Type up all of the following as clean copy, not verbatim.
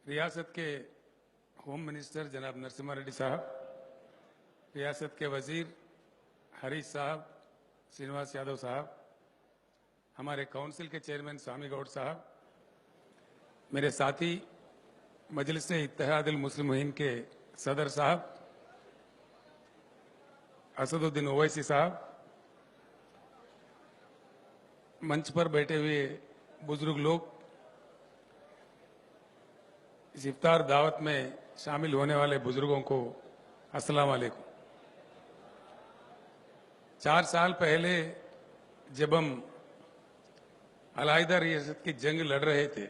रियासत के home minister जनाब नरसिम्हा रेड्डी साहब, रियासत के वजीर हरीश साहब, श्रीनिवास यादव साहब, हमारे काउंसिल के चेयरमैन स्वामी गौड़ साहब, मेरे साथी मजलिस इत्तेहादुल मुस्लिमीन के सदर साहब असदुद्दीन ओवैसी साहब, मंच पर बैठे हुए बुजुर्ग लोग, इस इफ्तार दावत में शामिल होने वाले बुजुर्गों को अस्सलाम वालेकुम। 4 साल पहले जब हम अलहदा रियासत की जंग लड़ रहे थे,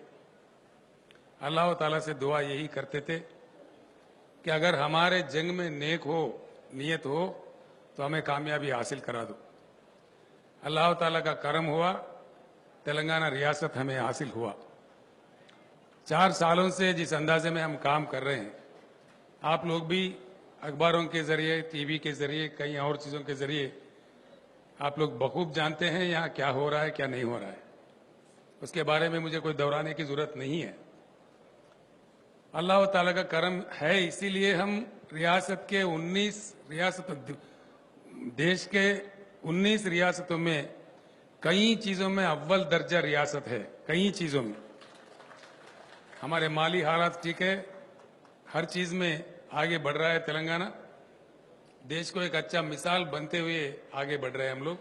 अल्लाह ताला से दुआ यही करते थे कि अगर हमारे जंग में नेक हो, नियत हो तो हमें कामयाबी हासिल करा दो। अल्लाह ताला का करम हुआ, तेलंगाना रियासत हमें हासिल हुआ। 4 सालों से जिस अंदाजे में हम काम कर रहे हैं, आप लोग भी अखबारों के जरिए, टीवी के जरिए, कई और चीजों के जरिए आप लोग बखूब जानते हैं यहाँ क्या हो रहा है, क्या नहीं हो रहा है। उसके बारे में मुझे कोई दोहराने की जरूरत नहीं है। अल्लाह ताला का करम है, इसीलिए हम रियासत के 19 रियासतों, देश के 19 रियासतों में कई चीजों में अव्वल दर्जा रियासत है। कई चीजों में हमारे माली हालात ठीक है, हर चीज में आगे बढ़ रहा है तेलंगाना। देश को एक अच्छा मिसाल बनते हुए आगे बढ़ रहे हैं हम लोग।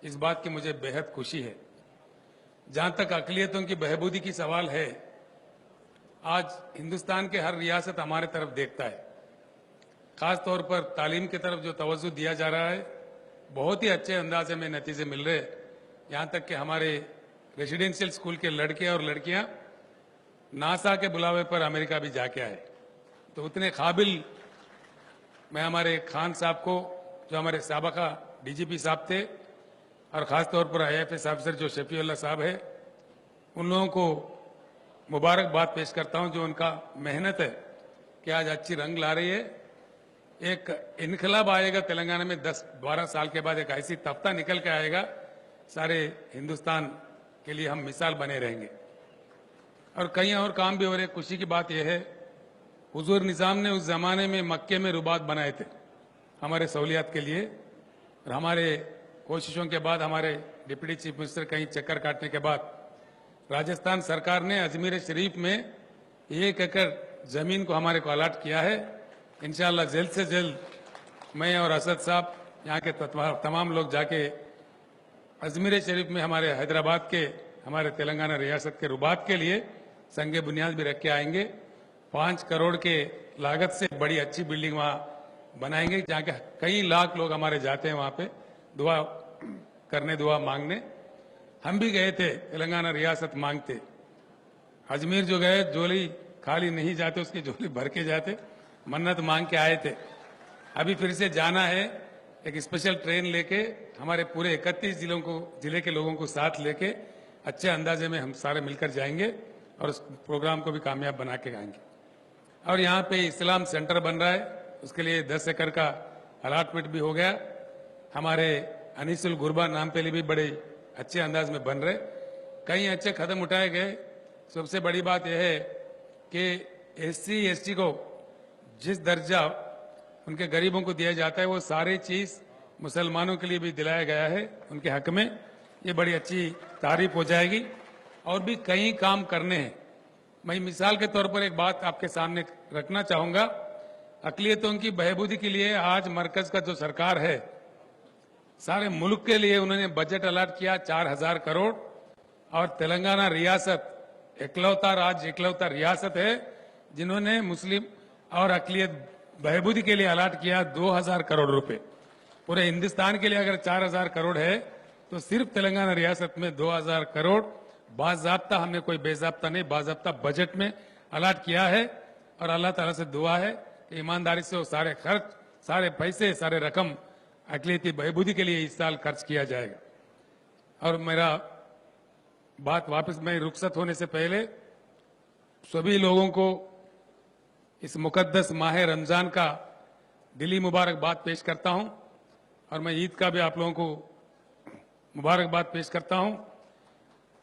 इस बात की मुझे बेहद खुशी है। जहां तक अकलियतों की बहबूदी की सवाल है, आज हिंदुस्तान के हर रियासत हमारे तरफ देखता है। खास तौर पर तालीम की तरफ जो तवज्जो दिया जा रहा है, बहुत ही अच्छे अंदाजे में नतीजे मिल रहे हैं। यहां तक कि हमारे रेसिडेंशियल स्कूल के लड़के और लड़कियां नासा के बुलावे पर अमेरिका भी जाके आए। तो उतने काबिल मैं हमारे खान साहब को, जो हमारे साबका डीजीपी साहब थे, और खास तौर पर आईएफएस ऑफिसर जो शफीउल्लाह साहब है, उन लोगों को मुबारकबाद पेश करता हूं। जो उनका मेहनत है कि आज अच्छी रंग ला रही है। एक इनकलाब आएगा तेलंगाना में 10-12 साल के बाद, एक ऐसी तख्ता निकल के आएगा, सारे हिंदुस्तान के लिए हम मिसाल बने रहेंगे। और कई और काम भी हो रहे। खुशी की बात यह है, हुजूर निजाम ने उस जमाने में मक्के में रुबात बनाए थे हमारे सहूलियत के लिए, और हमारे कोशिशों के बाद, हमारे डिप्टी चीफ मिनिस्टर कहीं चक्कर काटने के बाद, राजस्थान सरकार ने अजमेर शरीफ में 1 एकड़ जमीन को हमारे को अलाट किया है। इंशाअल्लाह जल्द से जल्द मैं और असद साहब, यहाँ के तमाम लोग जाके अजमेर शरीफ में हमारे हैदराबाद के, हमारे तेलंगाना रियासत के रुबात के लिए संगे बुनियाद भी रख के आएंगे। 5 करोड़ के लागत से बड़ी अच्छी बिल्डिंग वहां बनाएंगे, जहाँ के कई लाख लोग हमारे जाते हैं वहां पे दुआ करने, दुआ मांगने। हम भी गए थे तेलंगाना रियासत मांगते। अजमेर जो गए, झोली खाली नहीं जाते, उसकी झोली भर के जाते, मन्नत मांग के आए थे। अभी फिर से जाना है, एक स्पेशल ट्रेन लेके, हमारे पूरे 31 जिले के लोगों को साथ लेके अच्छे अंदाजे में हम सारे मिलकर जाएंगे और उस प्रोग्राम को भी कामयाब बना के आएंगे। और यहाँ पे इस्लाम सेंटर बन रहा है, उसके लिए 10 एकड़ का अलाटमेंट भी हो गया। हमारे अनीसुल गुरबा नाम पे भी बड़े अच्छे अंदाज में बन रहे, कई अच्छे कदम उठाए गए। सबसे बड़ी बात यह है कि SC ST को जिस दर्जा उनके गरीबों को दिया जाता है, वो सारी चीज मुसलमानों के लिए भी दिलाया गया है उनके हक में। ये बड़ी अच्छी तारीफ हो जाएगी। और भी कई काम करने हैं। मैं मिसाल के तौर पर एक बात आपके सामने रखना चाहूंगा। अकलियतों की बहबूदी के लिए आज मरकज का जो सरकार है, सारे मुल्क के लिए उन्होंने बजट अलाट किया 4000 करोड़। और तेलंगाना रियासत इकलौता राज्य, इकलौता रियासत है जिन्होंने मुस्लिम और अकलियत बहबूदी के लिए अलाट किया 2000 करोड़ रुपए। पूरे हिंदुस्तान के लिए अगर 4000 करोड़ है, तो सिर्फ तेलंगाना रियासत में 2000 करोड़ बाज़ाब्ता, हमने कोई बेजाब्ता नहीं, बाज़ाब्ता बजट में अलाट किया है। और अल्लाह ताला से दुआ है कि ईमानदारी से वो सारे खर्च, सारे पैसे, सारे रकम अकलियती बहबूदी के लिए इस साल खर्च किया जाएगा। और मेरा बात वापस, मैं रुखसत होने से पहले सभी लोगों को इस मुकद्दस माह रमजान का दिली मुबारकबाद पेश करता हूं। और मैं ईद का भी आप लोगों को मुबारकबाद पेश करता हूं।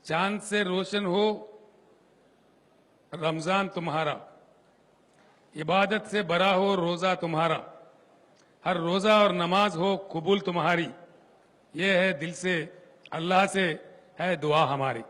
चांद से रोशन हो रमजान तुम्हारा, इबादत से भरा हो रोजा तुम्हारा, हर रोजा और नमाज हो कबूल तुम्हारी, ये है दिल से अल्लाह से है दुआ हमारी।